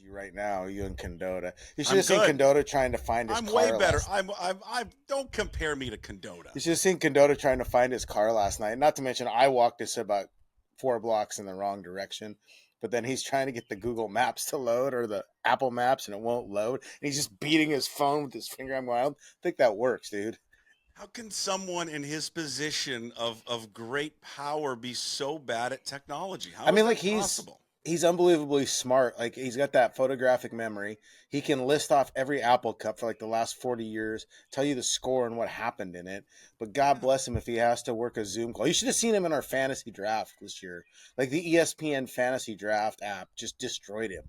you right now. You and Condota. You should I'm have seen good. Condota trying to find his I'm way car better. last. I don't compare me to Condota. You should have seen Condota trying to find his car last night. Not to mention, I walked this about 4 blocks in the wrong direction. But then he's trying to get the Google Maps to load or the Apple Maps, and it won't load. And he's just beating his phone with his finger. I'm going, I don't think that works, dude. How can someone in his position of great power be so bad at technology? I How is mean, like that possible? he's unbelievably smart. Like he's got that photographic memory. He can list off every Apple Cup for like the last 40 years, tell you the score and what happened in it. But God Yeah. bless him if he has to work a Zoom call. You should have seen him in our fantasy draft this year. Like the ESPN fantasy draft app just destroyed him.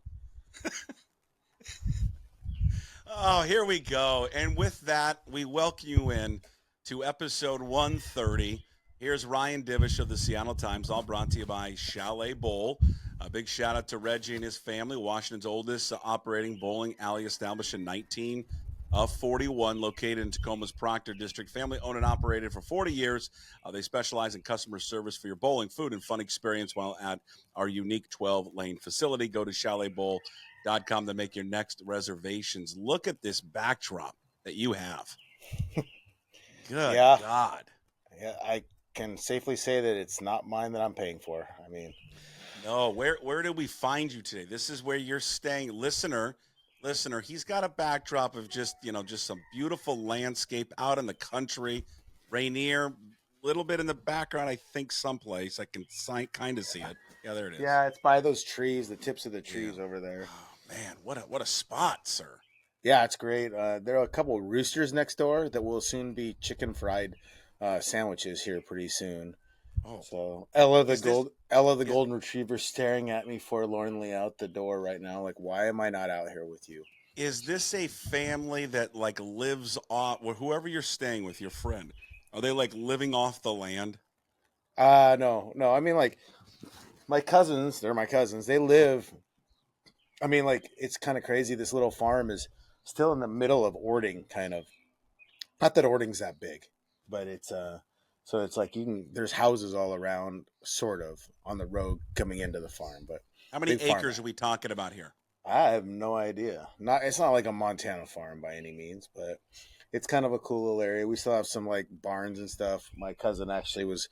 Oh, here we go. And with that, we welcome you in to episode 130. Here's Ryan Divish of the Seattle Times, all brought to you by Chalet Bowl. A big shout out to Reggie and his family, Washington's oldest operating bowling alley established in 1941, located in Tacoma's Proctor District. Family owned and operated for 40 years. They specialize in customer service for your bowling, food, and fun experience while at our unique 12-lane facility. Go to chaletbowl.com to make your next reservations. Look at this backdrop that you have. Good Yeah, God. yeah, I can safely say that it's not mine that I'm paying for. I mean, No, where did we find you today? This is where you're staying. Listener, he's got a backdrop of just some beautiful landscape out in the country. Rainier, little bit in the background, I think someplace. I can kind of see it. Yeah, there it is. yeah, it's by those trees, the tips of the Yeah. trees over there. Oh, man, what a spot, sir. Yeah, it's great. There are a couple of roosters next door that will soon be chicken fried sandwiches here pretty soon. Oh, So is this Ella the is, golden retriever staring at me forlornly out the door right now. Like, why am I not out here with you? is this a family that like lives off, or whoever you're staying with, your friend? Are they like living off the land? No, no. I mean, like my cousins. They're my cousins. They live. I mean, like it's kind of crazy. This little farm is still in the middle of Ording, kind of. Not that Ording's that big, but it's so it's like you can. There's houses all around, sort of, on the road coming into the farm, but How many big farm. acres are we talking about here? I have no idea. Not It's not like a Montana farm by any means, but it's kind of a cool little area. We still have some like barns and stuff. My cousin actually was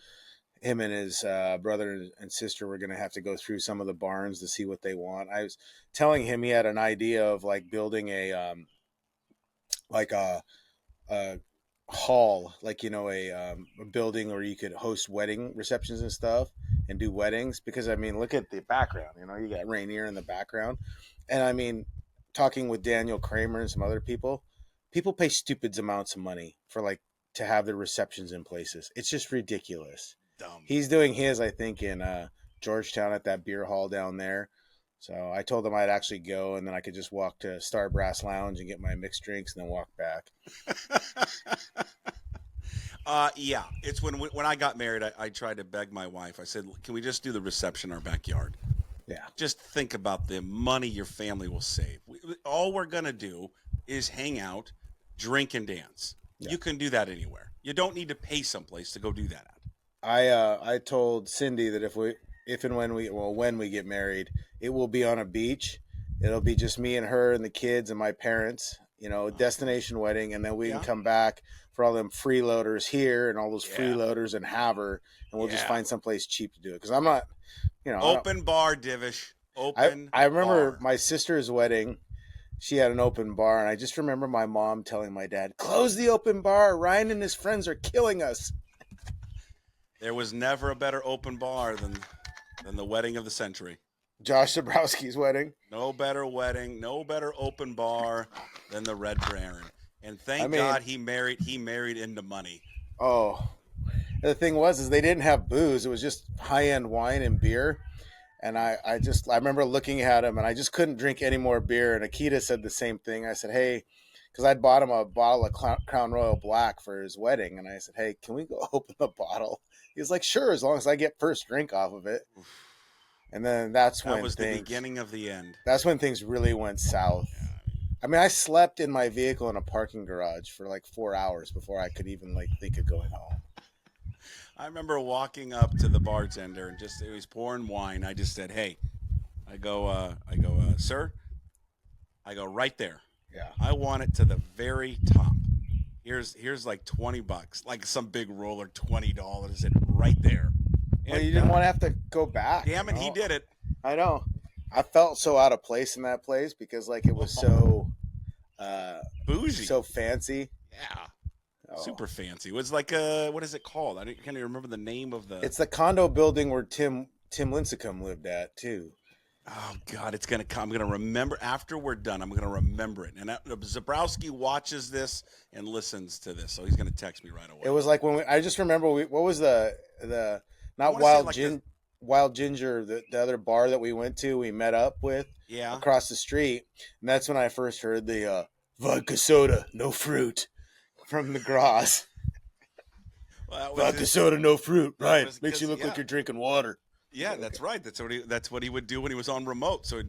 him and his brother and sister were going to have to go through some of the barns to see what they want. I was telling him he had an idea of like building like a hall, like a building where you could host wedding receptions and stuff and do weddings. Because I mean, look at the background. You got Rainier in the background, and I mean, talking with Daniel Kramer and some other people, people pay stupid amounts of money for like to have their receptions in places. It's just ridiculous. Dumb. He's doing his, I think, in Georgetown at that beer hall down there. So I told him I'd actually go, and then I could just walk to Star Brass Lounge and get my mixed drinks, and then walk back. Yeah, it's when I got married, I tried to beg my wife. I said, "Can we just do the reception in our backyard? Yeah, Just think about the money your family will save. All we're gonna do is hang out, drink, and dance. yeah. You can do that anywhere. You don't need to pay someplace to go do that at." I told Cindy that if and when we get married, it will be on a beach. It'll be just me and her and the kids and my parents. Destination wedding, and then we can Yeah, come back for all them freeloaders here and all those yeah, freeloaders in Haver, and we'll just yeah. find someplace cheap to do it. Because I'm not, I don't. Open bar, Divish. I Open I remember bar. my sister's wedding. She had an open bar, and I just remember my mom telling my dad, "Close the open bar. Ryan and his friends are killing us." There was never a better open bar than the wedding of the century. Josh Zabrowski's wedding. No better wedding, no better open bar than the Red Baron. And I thank mean, God he married into money. oh, the thing was is they didn't have booze. It was just high end wine and beer. And I remember looking at him, and I just couldn't drink any more beer. And Akita said the same thing. I said, "Hey," because I'd bought him a bottle of Crown Royal Black for his wedding, and I said, "Hey, can we go open the bottle?" He was like, "Sure, as long as I get first drink off of it." And then That was the beginning of the end. that's when things really went south. Yeah. I mean, I slept in my vehicle in a parking garage for like 4 hours before I could even like think of going home. I remember walking up to the bartender and just it was pouring wine. I just said, "Hey," sir, I go right there. Yeah. I want it to the very top. Here's like $20, like some big roller, $20, and right there. Well, And you didn't want to have to go back, damn it, he did it. I know. I felt so out of place in that place because like it was uh Bougie. so fancy. Yeah. Oh. Super fancy. It was like what is it called? Can't even remember the name of the. It's the condo building where Tim Lincecum lived at too. Oh God, it's gonna come. I'm gonna remember after we're done. I'm gonna remember it. And Zabrowski watches this and listens to this, so he's gonna text me right away. It was like when I just remember what was the not Wild Ginger, the other bar that we went to, we met up with across the street, and that's when I first heard the vodka soda, no fruit, from the Gross. Vodka soda, no fruit, right? Makes you look like you're drinking water. Yeah, okay. That's right. That's what he would do when he was on remote, so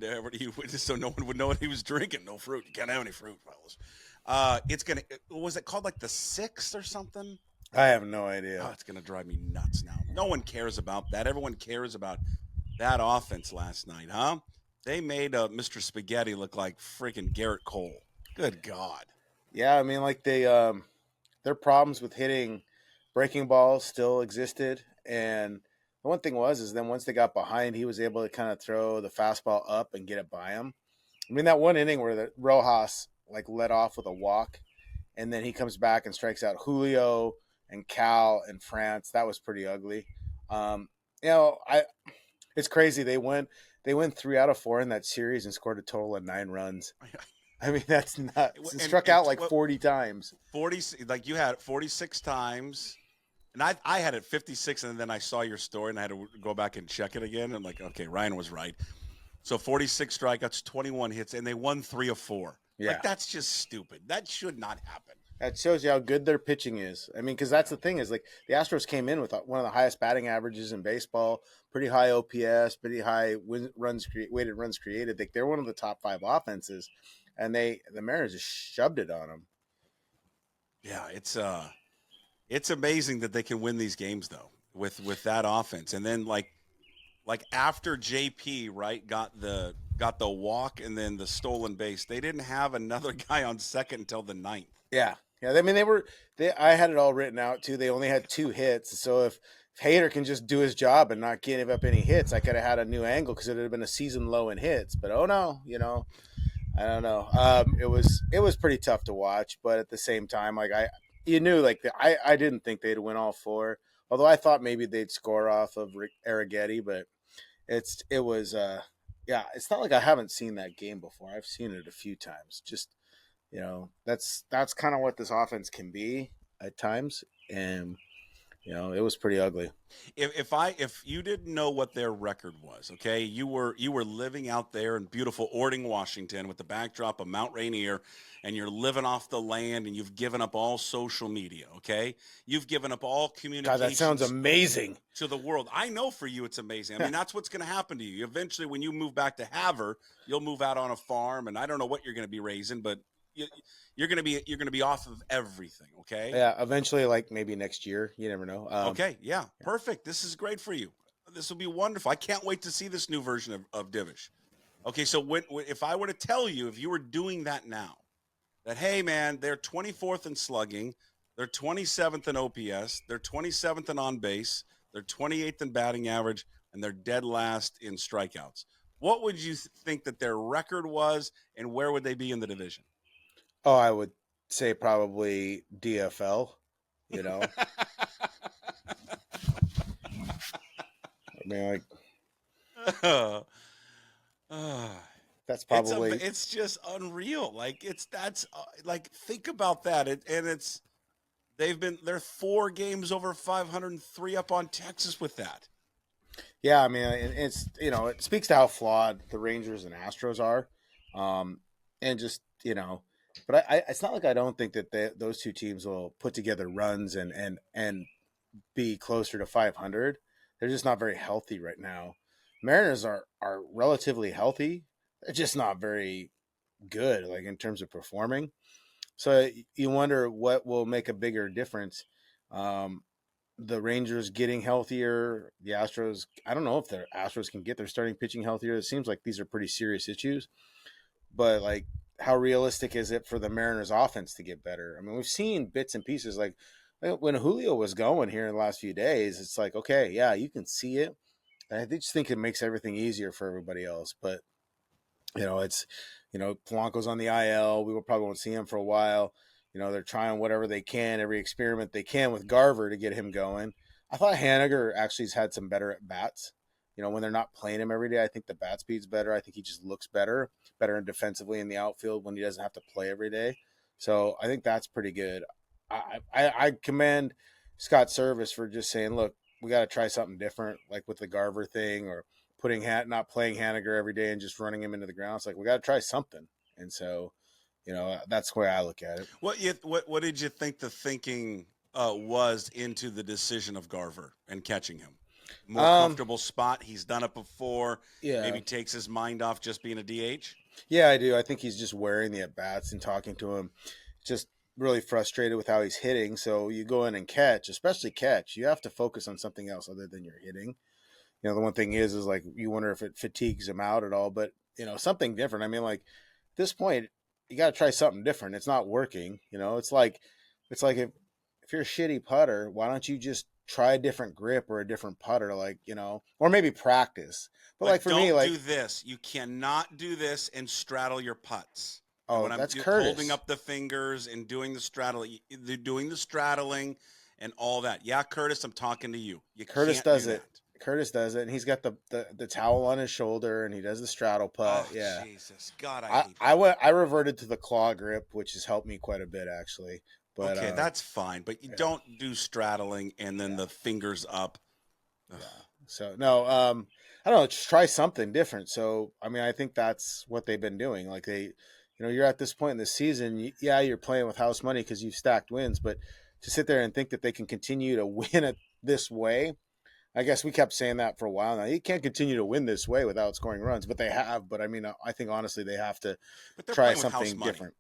so no one would know what he was drinking. No fruit. You can't have any fruit, fellas. It's gonna. Was it called like the Six or something? I have no idea. Oh, it's gonna drive me nuts now. No one cares about that. Everyone cares about that offense last night, huh? They made Mr. Spaghetti look like freaking Garrett Cole. Good God. Yeah, I mean, like their problems with hitting breaking balls still existed, and the one thing is then once they got behind, he was able to kind of throw the fastball up and get it by him. I mean, that one inning where the Rojas like led off with a walk, and then he comes back and strikes out Julio and Cal and France. That was pretty ugly. You know, it's crazy. They went 3 out of 4 in that series and scored a total of 9 runs. I mean, that's nuts. It struck out like 40 times. 40, like you had it 46 times. And I had it 56, and then I saw your story, and I had to go back and check it again. I'm like, okay, Ryan was right. So 46 strikeouts, 21 hits, and they won 3 of 4. Yeah. Like, that's just stupid. That should not happen. That shows you how good their pitching is. I mean, because that's the thing is, like, the Astros came in with one of the highest batting averages in baseball, pretty high OPS, pretty high weighted runs created. Like, they're one of the top 5 offenses, and the Mariners just shoved it on them. Yeah, it's amazing that they can win these games though with that offense. And then like after JP right got the walk and then the stolen base, they didn't have another guy on second until the 9th. Yeah. I mean, I had it all written out too. They only had 2 hits. So if Hader can just do his job and not give up any hits, I could have had a new angle because it would have been a season low in hits. But oh no, I don't know. It was pretty tough to watch, but at the same time, like you knew, like I didn't think they'd win all 4. Although I thought maybe they'd score off of Arrighetti, but it's not like I haven't seen that game before. I've seen it a few times. Just that's kind of what this offense can be at times, and it was pretty ugly. If you didn't know what their record was, okay, you were living out there in beautiful Ording, Washington, with the backdrop of Mount Rainier, and you're living off the land, and you've given up all social media, okay? You've given up all communication. God, that sounds amazing. To the world. I know for you it's amazing. I mean, that's what's going to happen to you. Eventually, when you move back to Havre, you'll move out on a farm, and I don't know what you're going to be raising, but you're gonna be off of everything, okay? Yeah, eventually, like maybe next year. You never know. Okay, yeah, perfect. This is great for you. This will be wonderful. I can't wait to see this new version of Divish. Okay, so if I were to tell you, if you were doing that now, that hey man, they're 24th in slugging, they're 27th in OPS, they're 27th in on base, they're 28th in batting average, and they're dead last in strikeouts. What would you think that their record was, and where would they be in the division? Oh, I would say probably DFL, I mean, like, that's probably. It's just unreal. Like like think about that. They're 4 games over 503 up on Texas with that. Yeah, I mean, it's it speaks to how flawed the Rangers and Astros are, and just but it's not like I don't think that those 2 teams will put together runs and be closer to 500. They're just not very healthy right now. Mariners are relatively healthy. They're just not very good, like in terms of performing. So you wonder what will make a bigger difference. The Rangers getting healthier, the Astros. I don't know if the Astros can get their starting pitching healthier. It seems like these are pretty serious issues, but like how realistic is it for the Mariners offense to get better? I mean, we've seen bits and pieces like when Julio was going here in the last few days, it's like, okay, yeah, you can see it. And I just think it makes everything easier for everybody else. But it's Polanco's on the IL. We will probably won't see him for a while. They're trying whatever they can, every experiment they can with Garver to get him going. I thought Haniger actually has had some better at bats. When they're not playing him every day, I think the bat speed's better. I think he just looks better defensively in the outfield when he doesn't have to play every day. So I think that's pretty good. I commend Scott Service for just saying, look, we got to try something different, like with the Garver thing, or not playing Haniger every day and just running him into the ground. It's like we got to try something, and so that's the way I look at it. What did you think the thinking was into the decision of Garver and catching him? More comfortable spot. He's done it before. Yeah, maybe takes his mind off just being a DH. Yeah, I do. I think he's just wearing the at bats and talking to him, just really frustrated with how he's hitting. So you go in and catch, especially catch. You have to focus on something else other than your hitting. The one thing is like you wonder if it fatigues him out at all, but something different. I mean, like at this point, you got to try something different. It's not working. It's like if you're a shitty putter, why don't you just try a different grip or a different putter, like or maybe practice. But like for me, like do this. You cannot do this and straddle your putts. Oh, when that's I'm Curtis holding up the fingers and doing the straddling, doing the straddling and all that. Yeah, Curtis, I'm talking to you. Curtis does it. Curtis does it, and he's got the towel on his shoulder, and he does the straddle putt. Oh, yeah, Jesus, God, I hate that. I reverted to the claw grip, which has helped me quite a bit actually. But okay, that's fine, but you don't do straddling and then the fingers up. Yeah. So no, I don't know. Just try something different. So I mean, I think that's what they've been doing. Like you're at this point in the season. You're playing with house money because you've stacked wins, but to sit there and think that they can continue to win it this way. I guess we kept saying that for a while now. You can't continue to win this way without scoring runs, but they have. But I mean, I think honestly they have to try something different.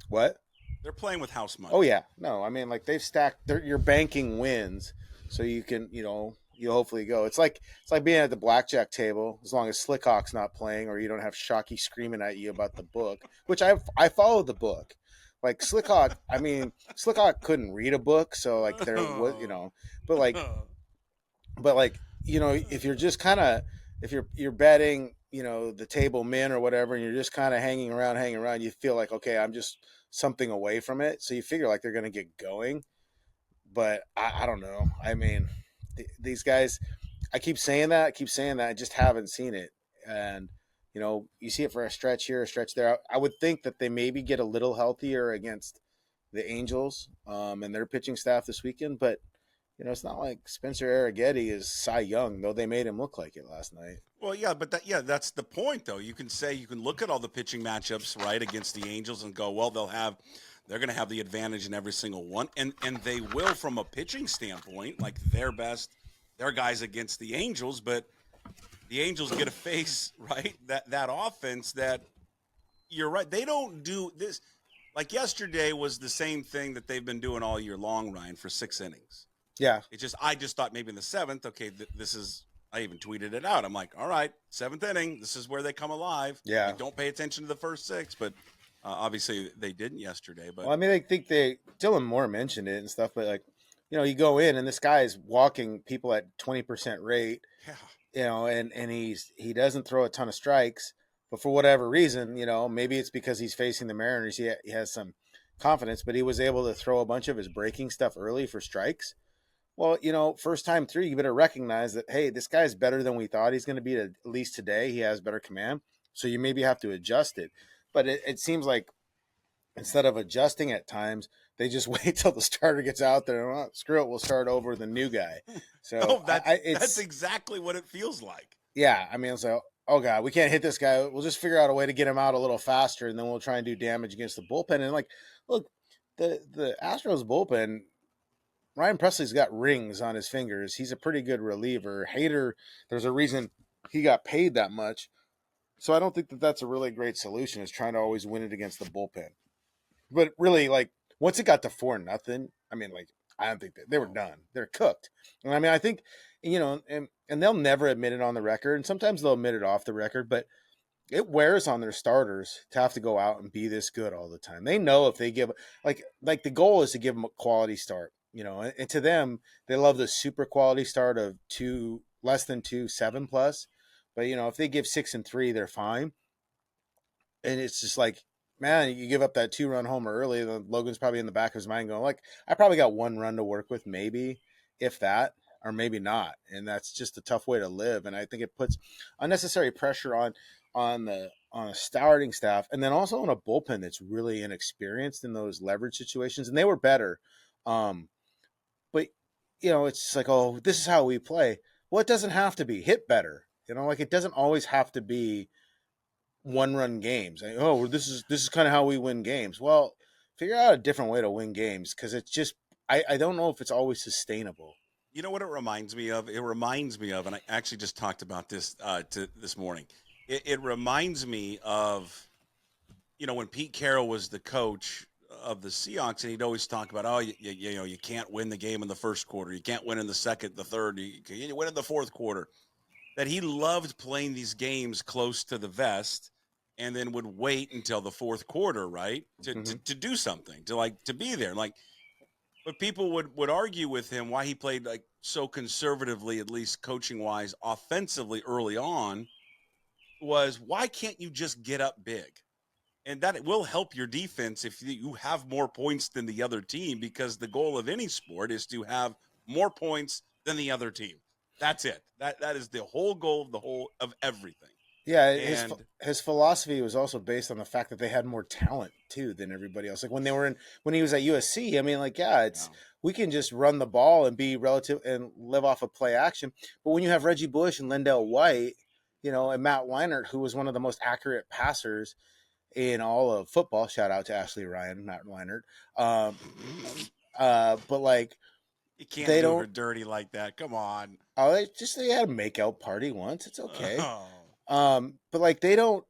What? They're playing with house money. Oh yeah, no, I mean like they've stacked. You're banking wins, so you can you hopefully go. It's like being at the blackjack table as long as Slickhawk's not playing or you don't have Shockey screaming at you about the book, which I followed the book. Like Slickhawk, I mean Slickhawk couldn't read a book, so like there was but like if you're just kind of if you're betting the table min or whatever, and you're just kind of hanging around, you feel like okay, I'm just something away from it, so you figure like they're gonna get going. But I don't know. I mean, these guys, I keep saying that, I just haven't seen it. And you see it for a stretch here, a stretch there. I would think that they maybe get a little healthier against the Angels and their pitching staff this weekend, but it's not like Spencer Arrighetti is Cy Young, though they made him look like it last night. Well, yeah, but that's the point, though. You can look at all the pitching matchups, right, against the Angels and go, well, they're going to have the advantage in every single one, and they will from a pitching standpoint, like their guys against the Angels, but the Angels get to face, right, that offense that you're right. They don't do this. Like yesterday was the same thing that they've been doing all year long, Ryan, for 6 innings. Yeah. I just thought maybe in the 7th, okay, this is, I even tweeted it out. I'm like, all right, 7th inning, this is where they come alive. Yeah. Like, don't pay attention to the first 6, but obviously they didn't yesterday. But well, I mean, I think Dylan Moore mentioned it and stuff, but like, you go in and this guy is walking people at 20% rate, and he doesn't throw a ton of strikes, but for whatever reason, maybe it's because he's facing the Mariners. He has some confidence, but he was able to throw a bunch of his breaking stuff early for strikes. Well, first time through, you better recognize that, hey, this guy's better than we thought he's going to be, at least today. He has better command. So you maybe have to adjust it. But it seems like instead of adjusting at times, they just wait till the starter gets out there and, screw it, we'll start over the new guy. So that's exactly what it feels like. Yeah. I mean, so, oh, God, we can't hit this guy. We'll just figure out a way to get him out a little faster, and then we'll try and do damage against the bullpen. And, like, look, the Astros bullpen – Ryan Presley's got rings on his fingers. He's a pretty good reliever. Hader, there's a reason he got paid that much. So I don't think that that's a really great solution, is trying to always win it against the bullpen. But really, like, once it got to 4-0, I mean, like, I don't think they were done. They're cooked. And I mean, I think, and they'll never admit it on the record. And sometimes they'll admit it off the record. But, it wears on their starters to have to go out and be this good all the time. They know if they give like the goal is to give them a quality start, and to them they love the super quality start of two less than two 7+. But if they give 6-3, they're fine. And it's just like, man, you give up that 2-run homer early, then Logan's probably in the back of his mind going like, I probably got 1 run to work with, maybe, if that, or maybe not. And that's just a tough way to live. And I think it puts unnecessary pressure on a starting staff, and then also on a bullpen that's really inexperienced in those leverage situations. And they were better, but it's just like, oh, this is how we play. Well, it doesn't have to be. Hit better. Like it doesn't always have to be 1-run games. Like, oh, this is kind of how we win games. Well, figure out a different way to win games, because it's just I don't know if it's always sustainable. You know what it reminds me of? It reminds me of, and I actually just talked about this this morning. It reminds me of, when Pete Carroll was the coach of the Seahawks, and he'd always talk about, oh, you can't win the game in the first quarter, you can't win in the second, the third, you win in the fourth quarter. That he loved playing these games close to the vest, and then would wait until the fourth quarter, right, to do something, to be there, like. But people would argue with him why he played like so conservatively, at least coaching wise, offensively early on, was why can't you just get up big? And that it will help your defense if you have more points than the other team, because the goal of any sport is to have more points than the other team. That's it. That is the whole goal of everything. Yeah, And his philosophy was also based on the fact that they had more talent too than everybody else. Like when he was at USC, I mean, like, yeah, it's we can just run the ball and be relative and live off of play action. But when you have Reggie Bush and Lindell White, and Matt Leinart, who was one of the most accurate passers in all of football. Shout out to Ashley Ryan, Matt Leinart. But like, you can't they do her don't. dirty like that. Come on. Oh, they had a makeout party once. It's okay. Oh. But like they don't.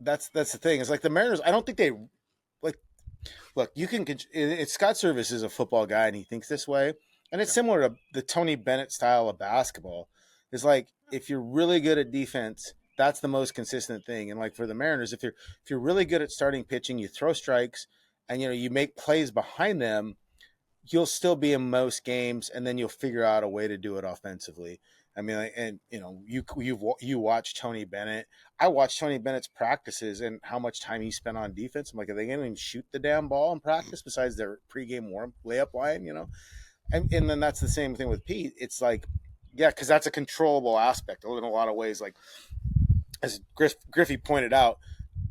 That's the thing. It's like the Mariners. I don't think they like. Look, you can. It's Scott Service is a football guy, and he thinks this way, and it's similar to the Tony Bennett style of basketball. It's like if you're really good at defense, that's the most consistent thing. And like for the Mariners, if you're really good at starting pitching, you throw strikes, and you make plays behind them, you'll still be in most games, and then you'll figure out a way to do it offensively. I mean, and you watch Tony Bennett. I watched Tony Bennett's practices and how much time he spent on defense. I'm like, are they going to even shoot the damn ball in practice besides their pregame warm layup line? And then that's the same thing with Pete. It's like, yeah, because that's a controllable aspect in a lot of ways. Like as Griffey pointed out,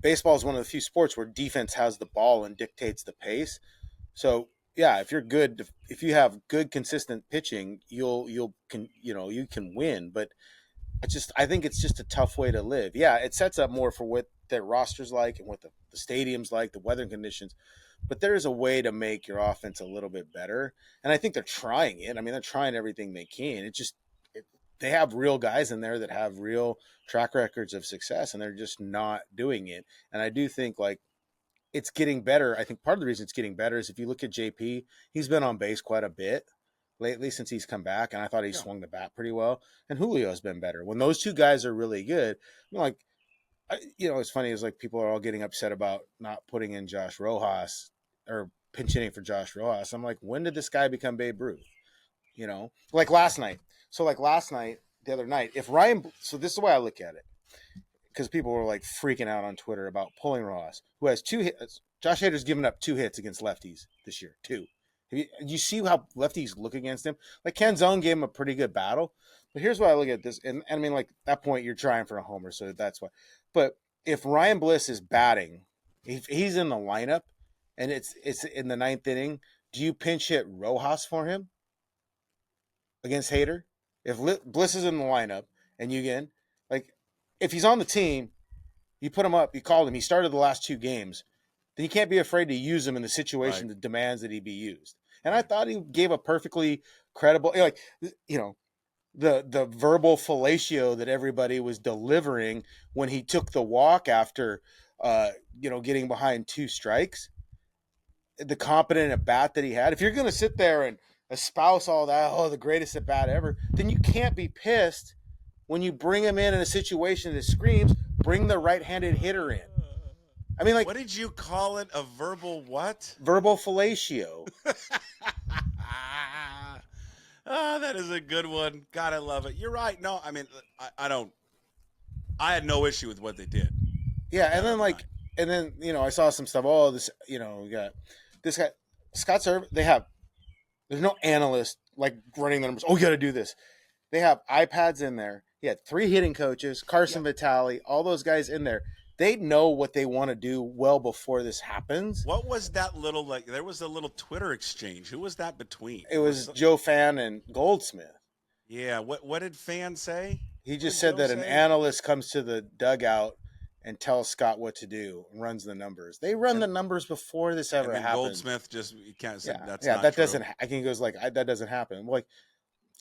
baseball is one of the few sports where defense has the ball and dictates the pace. So yeah, if you have good consistent pitching, you can win. But I think it's just a tough way to live. Yeah, it sets up more for what their rosters like and what the stadiums like, the weather conditions. But there is a way to make your offense a little bit better, and I think they're trying it. I mean, they're trying everything they can. They have real guys in there that have real track records of success, and they're just not doing it. And I do think like it's getting better. I think part of the reason it's getting better is if you look at JP, he's been on base quite a bit lately since he's come back, and I thought he swung the bat pretty well. And Julio's been better. When those two guys are really good, I'm like, it's funny is like people are all getting upset about not putting in Josh Rojas or pinch hitting for Josh Rojas. I'm like, when did this guy become Babe Ruth? Like last night. So like the other night, so this is the way I look at it, because people were like freaking out on Twitter about pulling Ross, who has 2 hits. Josh Hader's given up 2 hits against lefties this year, 2. You see how lefties look against him? Like Canzone gave him a pretty good battle, but here's why I look at this, and I mean, like that point you're trying for a homer, so that's why. But if Ryan Bliss is batting, if he's in the lineup, and it's in the 9th inning, do you pinch hit Rojas for him against Hader? If Bliss is in the lineup and you get like, if he's on the team, you put him up, you called him, he started the last 2 games, then you can't be afraid to use him in the situation that demands that he be used. And I thought he gave a perfectly credible, the verbal fellatio that everybody was delivering when he took the walk after, getting behind 2 strikes, the competent at bat that he had. If you're going to sit there and espouse all that, the greatest at bat ever, then you can't be pissed when you bring him in a situation that screams, bring the right-handed hitter in. I mean, like, What did you call it? A verbal what? verbal fellatio. Oh, that is a good one. God, I love it. You're right. No, I mean, I don't. I had no issue with what they did. Yeah, That and then other like, night. and then I saw some stuff. Oh, this, we got this guy, Scott Serv. They have there's no analyst like running the numbers. Oh, you got to do this. They have iPads in there. He had 3 hitting coaches, Carson Yep. Vitale, all those guys in there. They know what they want to do well before this happens. What was that little like? There was a little Twitter exchange. Who was that between? It It was. was Joe Fan and Goldsmith. Yeah. What did Fan say? He What just did said Joe that an say? analyst comes to the dugout and tells Scott what to do and runs the numbers. They run And the numbers before this and ever then happens. Goldsmith just kind of said Yeah, that's yeah, not that true. doesn't. I think he goes like, that doesn't happen. Like,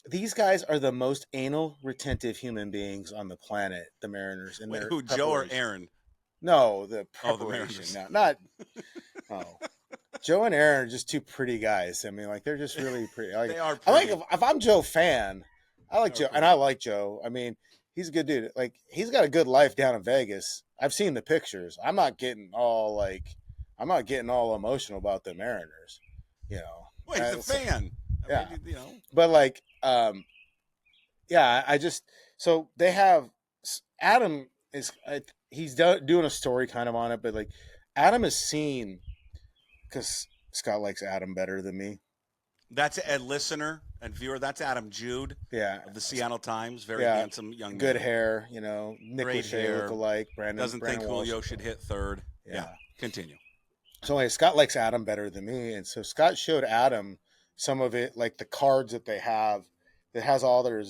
these guys are the most anal retentive human beings on the planet. The Mariners in Wait, their who? Joe or preparation. Aaron? No, the Oh, the preparation. Mariners. No, not. Oh, Joe and Aaron are just two pretty guys. I mean, like, they're just really pretty. They are I like pretty. if I'm Joe Fan, I like They are Joe, and pretty. I like Joe. I mean, he's a good dude. Like, he's got a good life down in Vegas. I've seen the pictures. I'm not getting all emotional about the Mariners. You know, Well, he's a So, fan. I yeah, mean, you know. but like, yeah, I just so they have Adam is he's doing a story kind of on it, but like, Adam is seen because Scott likes Adam better than me. That's a listener and viewer. That's Adam Jude Yeah, of the Seattle Times. Very yeah, handsome young good man. hair. Nick Great Lachey hair. look alike. Doesn't think Brandon Walsh. Julio should hit third. Yeah. Yeah. Continue. So like, Scott likes Adam better than me, and so Scott showed Adam some of it, like the cards that they have that has all their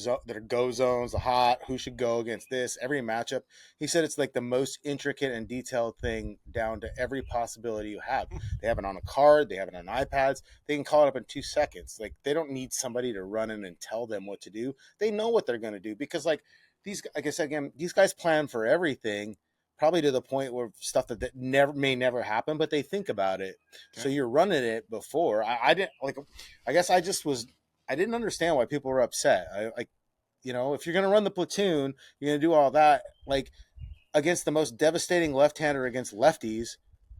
go zones, the hot, who should go against this, every matchup. He said it's like the most intricate and detailed thing down to every possibility you have. They have it on a card, they have it on iPads. They can call it up in 2 seconds. Like, they don't need somebody to run in and tell them what to do. They know what they're going to do because like I said again, these guys plan for everything, probably to the point where stuff that may never happen, but they think about it. Okay. So you're running it before. I didn't like. I guess I didn't understand why people were upset. If you're gonna run the platoon, you're gonna do all that like against the most devastating left-hander against lefties.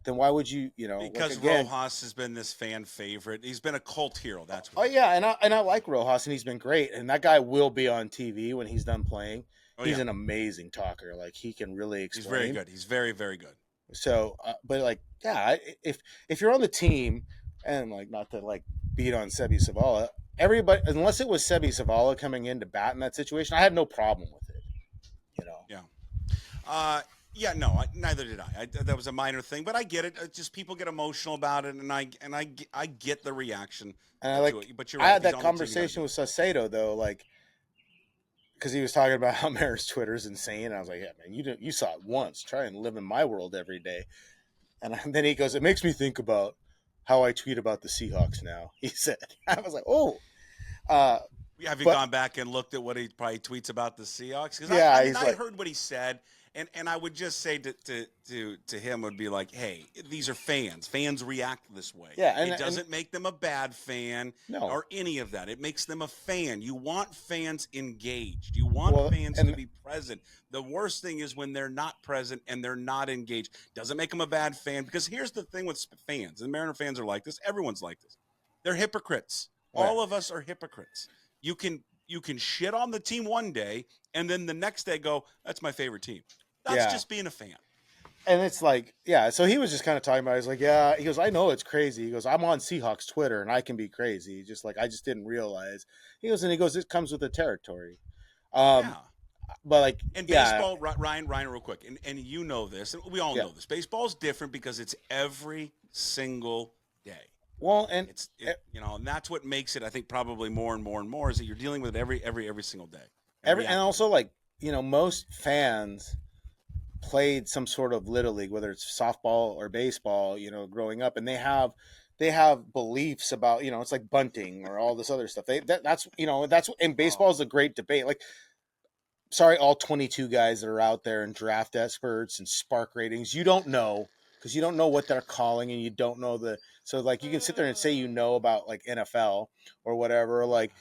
Then why would you? Because again. Rojas has been this fan favorite. He's been a cult hero. That's Oh what. yeah, and I like Rojas, and he's been great. And that guy will be on TV when he's done playing. Oh He's yeah. an amazing talker. Like, he can really explain. He's very good. He's very very good. So, but like, yeah, if you're on the team, and like, not to like beat on Sebi Savala, everybody, unless it was Sebi Savala coming in to bat in that situation, I had no problem with it. Yeah. Yeah, no, neither did I. That was a minor thing, but I get it. Just people get emotional about it, and I get the reaction And to it. But you're I right. had If he's that on the team, you gotta conversation do with Saucedo though, like, because he was talking about how Mariners Twitter is insane. And I was like, yeah, man, you saw it once. Try and live in my world every day. And then he goes, it makes me think about how I tweet about the Seahawks now. He said, I was like, oh. it. Have you But- gone back and looked at what he probably tweets about the Seahawks? Because Yeah, I he's like- heard what he said, and I would just say to him would be like, hey, these are fans. Fans react this way. Yeah, It doesn't make them a bad fan No. or any of that. It makes them a fan. You want fans engaged. You want Well, fans and- to be present. The worst thing is when they're not present and they're not engaged. Doesn't make them a bad fan, because here's the thing with fans, and Mariner fans are like this. Everyone's like this. They're hypocrites. Right. All of us are hypocrites. You can shit on the team one day and then the next day go, that's my favorite team. That's Yeah. just being a fan. And it's like, yeah, so he was just kind of talking about it. He's like, yeah, he goes, I know it's crazy. He goes, I'm on Seahawks Twitter and I can be crazy. Just like, I just didn't realize. He goes, it comes with the territory. Yeah. But like, And yeah, baseball, Ryan, real quick, and you know this, and we all Yeah. know this. Baseball's different because it's every single day. well, and And that's what makes it, I think, probably more and more and more, is that you're dealing with it every single day. and also, like, most fans played some sort of little league, whether it's softball or baseball, growing up, and they have beliefs about, it's like bunting or all this other stuff. And baseball is a great debate. Like, sorry, all 22 guys that are out there and draft experts and spark ratings, you don't know, because you don't know what they're calling, and you don't know so like, you can sit there and say about like NFL or whatever, like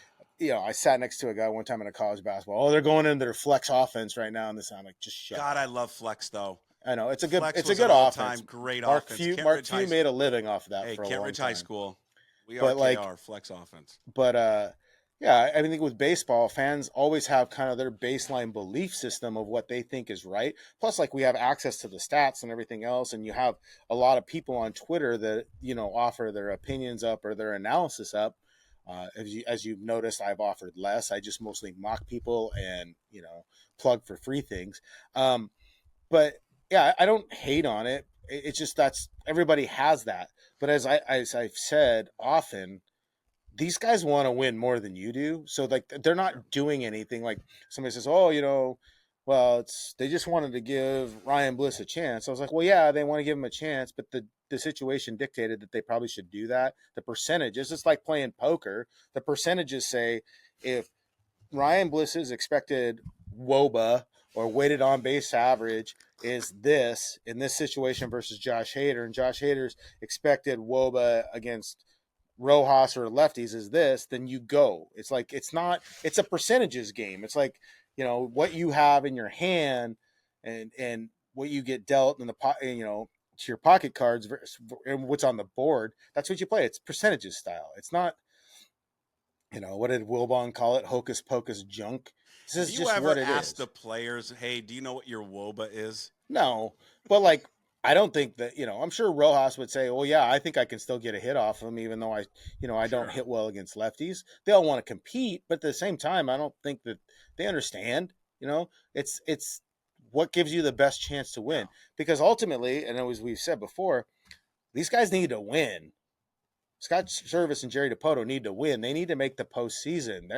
I sat next to a guy one time in a college basketball. Oh, they're going into their flex offense right now, and this I'm like, just shut God, I up. love Flex though. I know Flex it's a was an good all-time offense. great Mark offense. Few Kent Mark Ridge Few High. made a living off of that Hey, for a Kent long Ridge High time. School. We are But like, KR Flex offense. but yeah, I think with baseball, fans always have kind of their baseline belief system of what they think is right. Plus, like we have access to the stats and everything else, and you have a lot of people on Twitter that offer their opinions up or their analysis up. As you've noticed, I've offered less. I just mostly mock people and plug for free things. But yeah, I don't hate on it. It's just that's everybody has that. But as I've said often, these guys want to win more than you do. So like they're Sure. not doing anything. Like somebody says, "Oh, well, it's they just wanted to give Ryan Bliss a chance." I was like, "Well, yeah, they want to give him a chance, but the situation dictated that they probably should do that. The percentages, it's like playing poker. The percentages say if Ryan Bliss's expected WOBA or weighted on base average is this in this situation versus Josh Hader, and Josh Hader's expected WOBA against Rojas or lefties is this, then you go. It's like it's a percentages game. It's like, what you have in your hand and what you get dealt in the to your pocket cards and what's on the board. That's what you play. It's percentages style. It's not, what did Wilbon call it? Hocus pocus junk. This Have is you just ever what it asked the is. players, "Hey, do you know what your WOBA is?" No, but like I don't think that I'm sure Rojas would say, "Well, yeah, I think I can still get a hit off him, even though I don't Sure. hit well against lefties." They all want to compete, but at the same time, I don't think that they understand. It's what gives you the best chance to Yeah. win because ultimately, and as we've said before, these guys need to win. Scott Service and Jerry DePoto need to win. They need to make the postseason.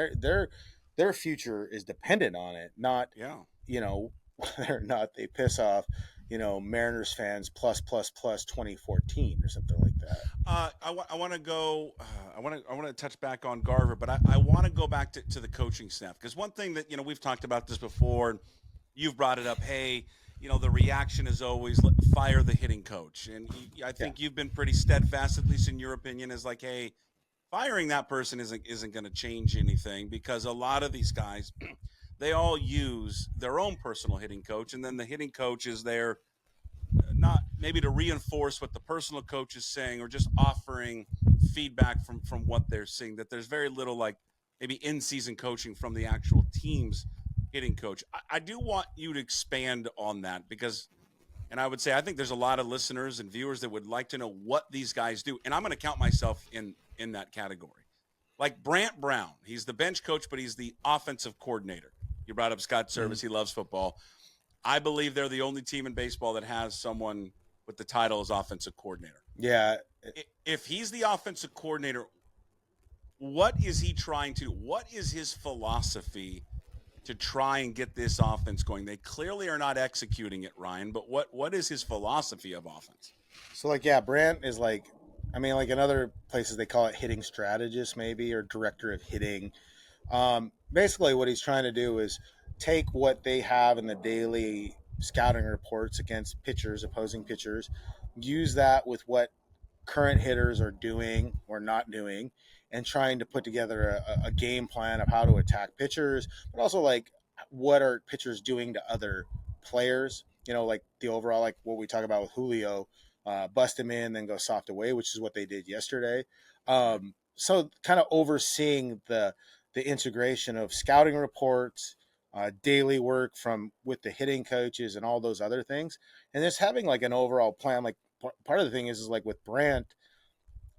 Their future is dependent on it, not Yeah. whether or not they piss off, Mariners fans plus 2014 or something like that. I want to go. I want to touch back on Garver, but I want to go back to the coaching staff because one thing that we've talked about this before, and you've brought it up. Hey, the reaction is always fire the hitting coach, and I Yeah. think you've been pretty steadfast, at least in your opinion, is like, hey, firing that person isn't going to change anything because a lot of these guys, they all use their own personal hitting coach, and then the hitting coach is there not maybe to reinforce what the personal coach is saying or just offering feedback from what they're seeing. That there's very little like maybe in-season coaching from the actual team's hitting coach. I do want you to expand on that because, and I would say I think there's a lot of listeners and viewers that would like to know what these guys do, and I'm going to count myself in that category. Like Brant Brown, he's the bench coach, but he's the offensive coordinator. You brought up Scott Mhm. Service; he loves football. I believe they're the only team in baseball that has someone with the title as offensive coordinator. Yeah. If he's the offensive coordinator, what is he trying to do? What is his philosophy to try and get this offense going? They clearly are not executing it, Ryan, but what is his philosophy of offense? So like yeah, Brant is like I mean like in other places they call it hitting strategist maybe or director of hitting. Basically, what he's trying to do is take what they have in the daily scouting reports against pitchers, opposing pitchers, use that with what current hitters are doing or not doing, and trying to put together a game plan of how to attack pitchers, but also like what are pitchers doing to other players. Like the overall, like what we talk about with Julio, bust him in, then go soft away, which is what they did yesterday. Right. So kind of overseeing the integration of scouting reports, daily work from with the hitting coaches, and all those other things, and just having like an overall plan. Like part of the thing is like with Brandt,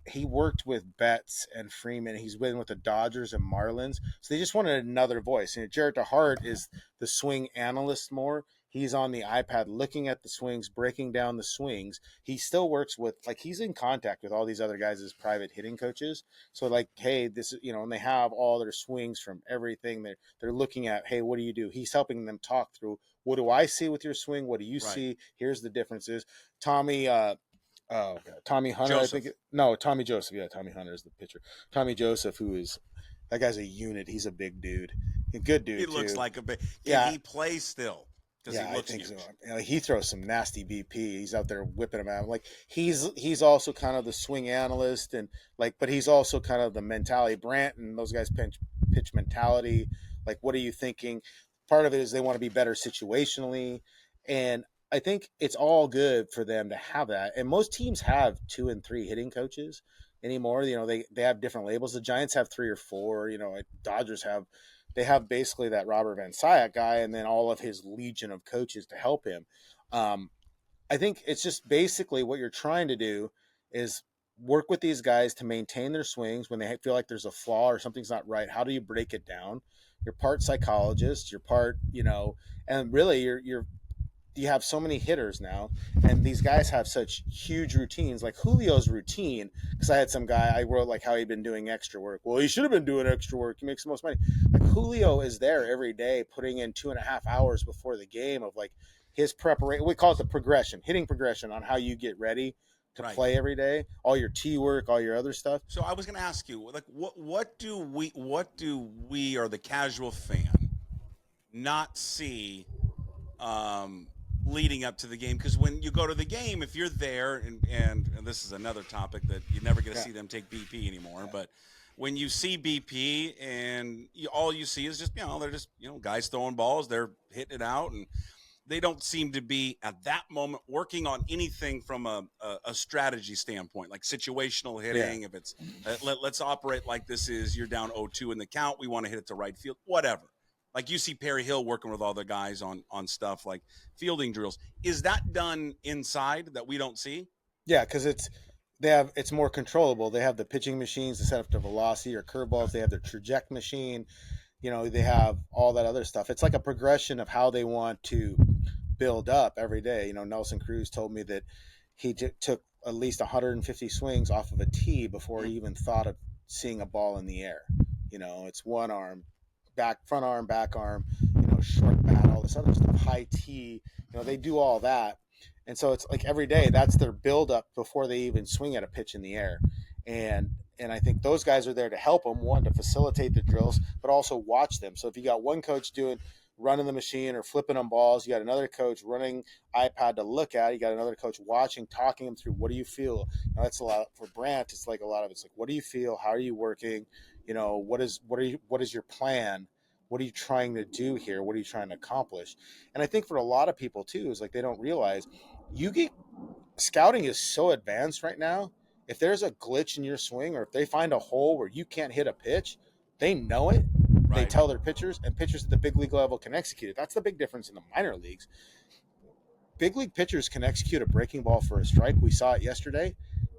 he worked with Betts and Freeman. He's been with the Dodgers and Marlins, so they just wanted another voice. And Jarrett DeHart is the swing analyst more. He's on the iPad looking at the swings, breaking down the swings. He still works with like he's in contact with all these other guys as private hitting coaches. So like, hey, this is and they have all their swings from everything. They're looking at, hey, what do you do? He's helping them talk through what do I see with your swing? What do you Right. see? Here's the differences. Tommy oh God, Tommy Hunter, I think. Joseph. No, Tommy Joseph. Yeah, Tommy Hunter is the pitcher. Tommy Joseph, who is that guy's a unit. He's a big dude, a good He dude looks too. like a big. Can Yeah, he play still? because he Yeah, I looks think so. huge. He throws some nasty BP. He's out there whipping them out. Like he's also kind of the swing analyst and like, but he's also kind of the mentality. Brant and those guys pitch mentality. Like, what are you thinking? Part of it is they want to be better situationally, and I think it's all good for them to have that. And most teams have 2 and 3 hitting coaches anymore. They have different labels. The Giants have 3 or 4. Like Dodgers have they have basically that Robert Van Sciat guy and then all of his legion of coaches to help him. Um, I think it's just basically what you're trying to do is work with these guys to maintain their swings when they feel like there's a flaw or something's not right. How do you break it down? You're part psychologist, you're part, and really you have so many hitters now, and these guys have such huge routines. Like Julio's routine, because I had some guy I wrote like how he'd been doing extra work. Well, he should have been doing extra work. He makes the most money. Like Julio is there every day, putting in 2.5 hours before the game of like his preparation. We call it the progression, hitting progression on how you get ready to Right. play every day. All your tee work, all your other stuff. So I was going to ask you, like, what do we or the casual fan not see um, leading up to the game? Because when you go to the game, if you're there, and this is another topic that you never get to Yeah, see them take BP anymore, but when you see BP and all you see is just they're just guys throwing balls, they're hitting it out, and they don't seem to be at that moment working on anything from a strategy standpoint, like situational yeah, hitting. If it's let's operate like this is you're down 0-2 in the count, we want to hit it to right field, whatever. Like you see Perry Hill working with all the guys on stuff like fielding drills. Is that done inside that we don't see? yeah. Because it's more controllable. They have the pitching machines to set up the velocity or Okay. curveballs. They have their traject machine. They have all that other stuff. It's like a progression of how they want to build up every day. Nelson Cruz told me that he took at least 150 swings off of a tee before Mm, he even thought of seeing a ball in the air. It's one arm, front arm, back arm, short bat, all this other stuff, high tee. They do all that. And so it's like every day that's their build up before they even swing at a pitch in the air. And I think those guys are there to help them, one to facilitate the drills, but also watch them. So if you got one coach doing running the machine or flipping on balls, you got another coach running iPad to look at, you got another coach watching, talking them through what do you feel. That's a lot for Brant. It's like a lot of it's like what do you feel? How are you working? What is your plan? What are you trying to do here? What are you trying to accomplish? And I think for a lot of people too is like they don't realize you get scouting is so advanced right now. If there's a glitch in your swing or if they find a hole where you can't hit a pitch, they know it. They right. tell their pitchers, and pitchers at the big league level can execute it. That's the big difference in the minor leagues. Big league pitchers can execute a breaking ball for a strike. We saw it yesterday,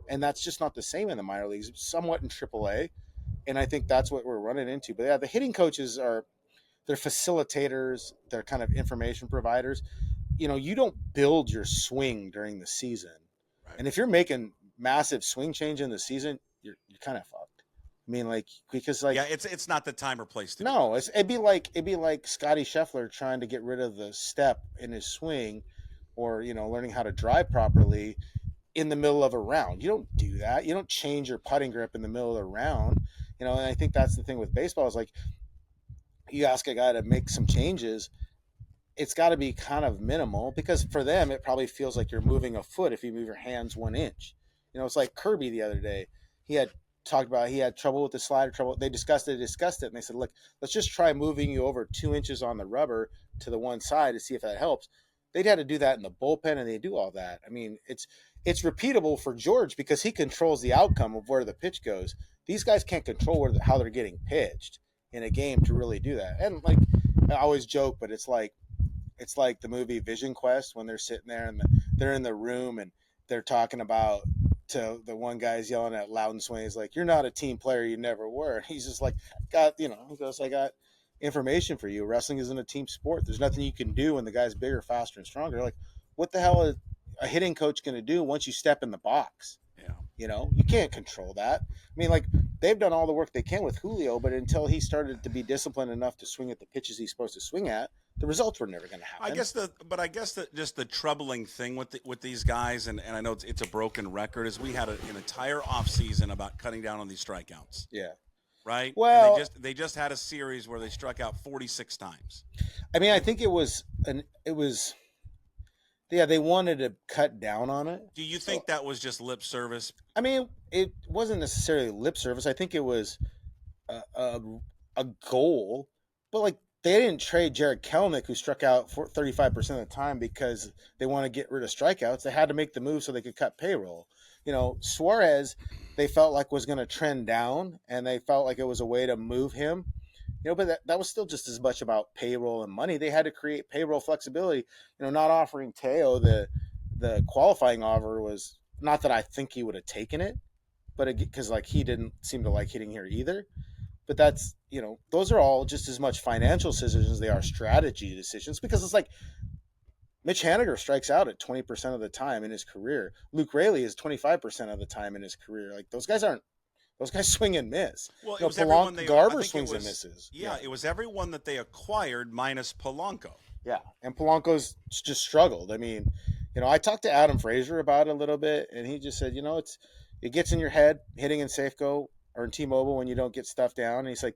and that's just not the same in the minor leagues. Somewhat in AAA, and I think that's what we're running into. But yeah, the hitting coaches are they're facilitators. They're kind of information providers. You don't build your swing during the season. Right. And if you're making massive swing change in the season, you're kind of fucked. I mean, like because like Yeah, it's not the time or place to do no, it. it'd be like Scotty Scheffler trying to get rid of the step in his swing, or learning how to drive properly in the middle of a round. You don't do that. You don't change your putting grip in the middle of the round. And I think that's the thing with baseball is like you ask a guy to make some changes, it's got to be kind of minimal because for them it probably feels like you're moving a foot if you move your hands 1 inch. It's like Kirby the other day. He had talked about he had trouble with the slider trouble. They discussed it, and they said, look, let's just try moving you over 2 inches on the rubber to the one side to see if that helps. They'd had to do that in the bullpen, and they do all that. I mean, it's repeatable for George because he controls the outcome of where the pitch goes. These guys can't control how they're getting pitched in a game to really do that. And like I always joke, but it's like the movie Vision Quest when they're sitting there and they're in the room and they're talking about to the one guy's yelling at Loudon Swain. He's like, "You're not a team player. You never were." And he's just like, "Got He goes, "I got information for you. Wrestling isn't a team sport. There's nothing you can do when the guy's bigger, faster, and stronger." Like, what the hell is a hitting coach going to do once you step in the box? Yeah. You can't control that. I mean, like they've done all the work they can with Julio, but until he started to be disciplined enough to swing at the pitches he's supposed to swing at, the results were never going to I happen. guess I guess that just the troubling thing with these guys, and I know it's a broken record, is we had an entire offseason about cutting down on these strikeouts. Yeah. right? And Well, they just had a series where they struck out 46 times. I mean, I And think it was yeah, they wanted to cut down on it. do you So think that was just lip service? I mean, it wasn't necessarily lip service. I think it was a, a, a goal, but like they didn't trade Jared Kelnick, who struck out for 35% of the time, because they want to get rid of strikeouts. They had to make the move so they could cut payroll. Suarez, they felt like was going to trend down, and they felt like it was a way to move him. But that was still just as much about payroll and money. They had to create payroll flexibility. Not offering Teo the qualifying offer was not that I think he would have taken it, but because like he didn't seem to like hitting here either. But that's those are all just as much financial decisions as they are strategy decisions, because it's like Mitch Haniger strikes out at 20% of the time in his career. Luke Raley is 25% of the time in his career. Like those guys swing and miss. Well, it was everyone they. I Garber think it swings and was. misses. Yeah, it was everyone that they acquired minus Polanco. Yeah, and Polanco's just struggled. I mean, I talked to Adam Frazier about it a little bit, and he just said, it gets in your head hitting in Safeco or in T-Mobile when you don't get stuff down. And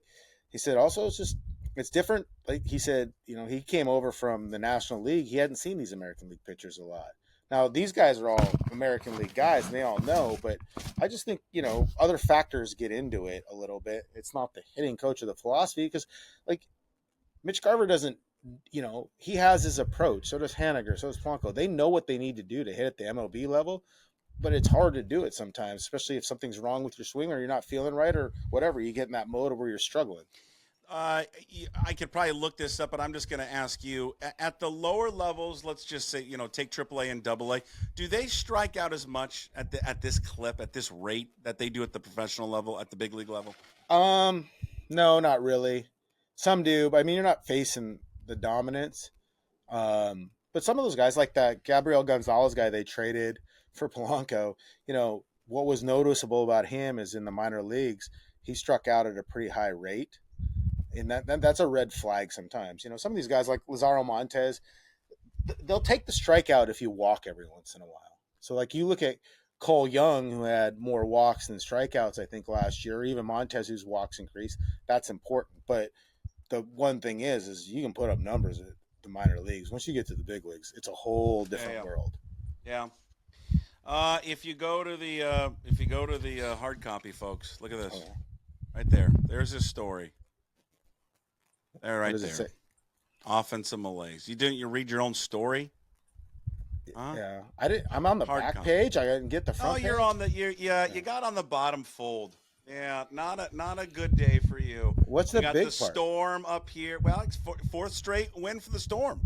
he said also it's different. Like he said, he came over from the National League. He hadn't seen these American League pitchers a lot. Now these guys are all American League guys, and they all know. But I just think other factors get into it a little bit. It's not the hitting coach of the philosophy, because like Mitch Garver doesn't. He has his approach. So does Haniger. So does Polanco. They know what they need to do to hit at the MLB level, but it's hard to do it sometimes, especially if something's wrong with your swing or you're not feeling right or whatever. You get in that mode where you're struggling. I could probably look this up, but I'm just going to ask you at the lower levels. Let's just say, take AAA and AA. Do they strike out as much at this clip, at this rate that they do at the professional level, at the big league level? No, not really. Some do, but I mean, you're not facing the dominance. But some of those guys, like that Gabriel Gonzalez guy they traded for Polanco, what was noticeable about him is in the minor leagues, he struck out at a pretty high rate. And that's a red flag sometimes. Some of these guys like Lazaro Montes, they'll take the strikeout if you walk every once in a while. So like you look at Cole Young, who had more walks than strikeouts, I think, last year, or even Montes, whose walks increased. That's important. But the one thing is you can put up numbers at the minor leagues. Once you get to the big leagues, it's a whole different world. Yeah. If you go to the hard copy, folks, look at this right there. There's his story. There, right there. Offensive malaise. You read your own story? Huh? Yeah, I didn't. I'm on the back page. I didn't get the front. Oh, you're page. On the. You got on the bottom fold. Yeah, not a good day for you. What's the big part? The Storm up here. Well, it's fourth straight win for the Storm.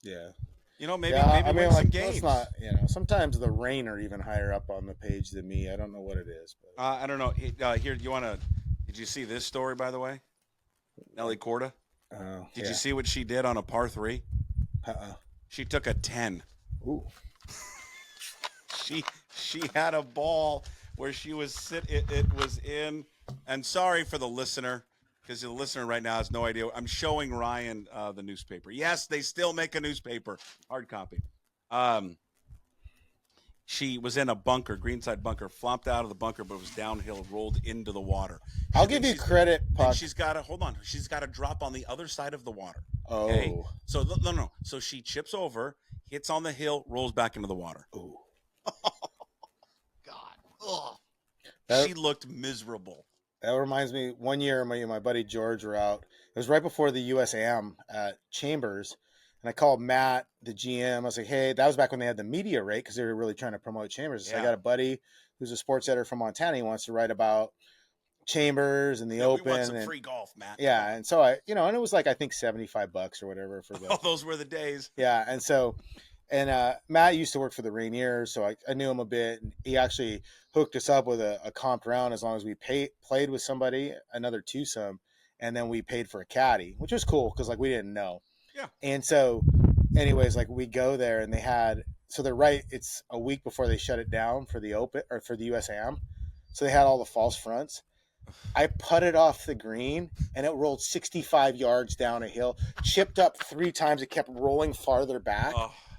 Yeah. Maybe win some games. Not, sometimes the Rain are even higher up on the page than me. I don't know what it is. But. I don't know. Here, did you see this story, by the way? Nelly Corda. Did you see what she did on a par 3? She took a 10. Ooh. She had a ball where she was it was in, and sorry for the listener, because the listener right now has no idea. I'm showing Ryan the newspaper. Yes, they still make a newspaper, hard copy. She was in a bunker, greenside bunker, flopped out of the bunker, but was downhill, rolled into the water. I'll give you credit, Puck. She's got to drop on the other side of the water. Okay? Oh. So no. So she chips over, hits on the hill, rolls back into the water. Oh. God. Ugh. She looked miserable. That reminds me, one year my buddy George were out. It was right before the USAM at Chambers. And I called Matt, the GM. I was like, hey, that was back when they had the media rate, because they were really trying to promote Chambers. So I got a buddy who's a sports editor from Montana. He wants to write about Chambers and the Open. We want some free golf, Matt. Yeah. And so and it was like, I think $75 or whatever for the. Oh, those were the days. Yeah. And so, Matt used to work for the Rainiers, so I knew him a bit. And he actually hooked us up with a comped round as long as we played with somebody, another twosome, and then we paid for a caddy, which was cool because we didn't know. Yeah. And so, anyways, we go there and it's a week before they shut it down for the Open or for the USAM. So they had all the false fronts. I putted off the green and it rolled 65 yards down a hill, chipped up 3 times. It kept rolling farther back.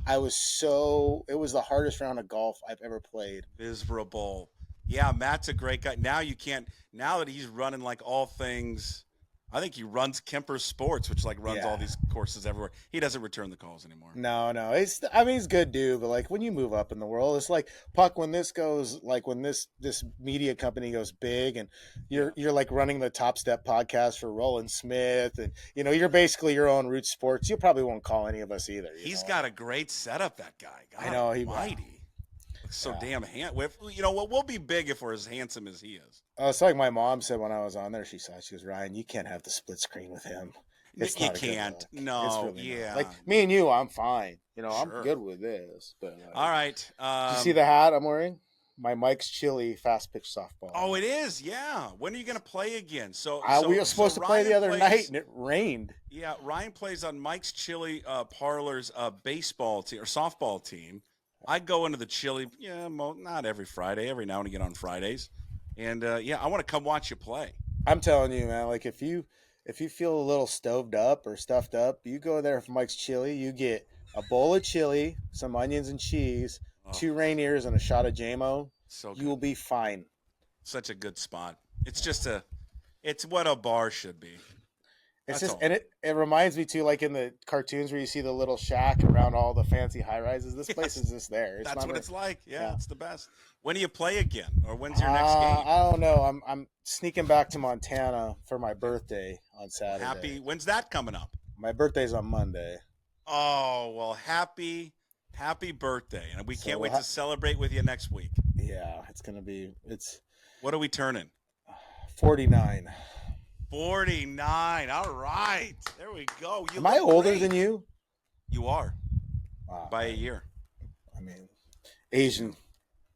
It was the hardest round of golf I've ever played. Miserable. Yeah, Matt's a great guy. Now you can't. Now that he's running like all things, I think he runs Kemper Sports, which like runs all Yeah. these courses everywhere. He doesn't return the calls anymore. No, no. I mean, he's a good dude, but like when you move up in the world, it's like Puck. When this goes, like when this media company goes big, and you're like running the Top Step podcast for Roland Smith, and you're basically your own Root Sports. You probably won't call any of us either. He's got a great setup. That guy. I God know Almighty. Looks so yeah. damn handsome. You know what? We'll be big if we're as handsome as he is. It's like my mom said when I was on there. She goes, Ryan, you can't have the split screen with him. It's You not a good can't. look. No. It's really Yeah. not. Like me and you, I'm fine. I'm Sure. good with this. But All right. did you see the hat I'm wearing? My Mike's Chili fast pitch softball. Oh, it is. Yeah. When are you going to play again? We were supposed to play the other night, and it rained. Yeah, Ryan plays on Mike's Chili Parlor's baseball team or softball team. I go into the Chili, not every Friday, every now and again on Fridays, and I want to come watch you play. I'm telling you, man. Like if you feel a little stoved up or stuffed up, you go there for Mike's Chili. You get a bowl of chili, some onions and cheese, 2 Rainiers, and a shot of JMO. So you will be fine. Such a good spot. It's just it's what a bar should be. It's just, and it reminds me too, like in the cartoons where you see the little shack around all the fancy high rises. This place is just there. That's what it's like. Yeah, it's the best. When do you play again, or when's your next game? I don't know. I'm sneaking back to Montana for my birthday on Saturday. When's that coming up? My birthday's on Monday. Oh well, happy birthday, and we can't wait to celebrate with you next week. Yeah, it's gonna be. What are we turning? 49. 49. All right. There we go. Am I older than you? You are. Wow. By a year. I mean, Asian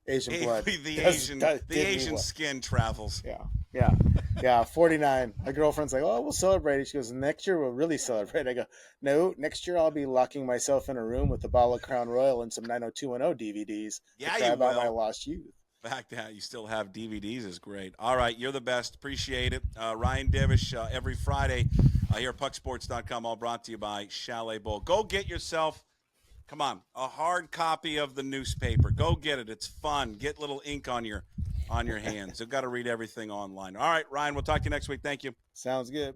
blood. The Asian skin travels. Yeah. 49. My girlfriend's like, oh, we'll celebrate it. She goes, next year we'll really celebrate. I go, no, next year I'll be locking myself in a room with a bottle of Crown Royal and some 90210 DVDs. Yeah, you will. About my lost youth. The fact that you still have DVDs is great. All right, you're the best. Appreciate it. Ryan Divish, every Friday here at pucksports.com, all brought to you by Chalet Bowl. Go get yourself, come on, a hard copy of the newspaper. Go get it. It's fun. Get little ink on your hands. You've got to read everything online. All right, Ryan, we'll talk to you next week. Thank you. Sounds good.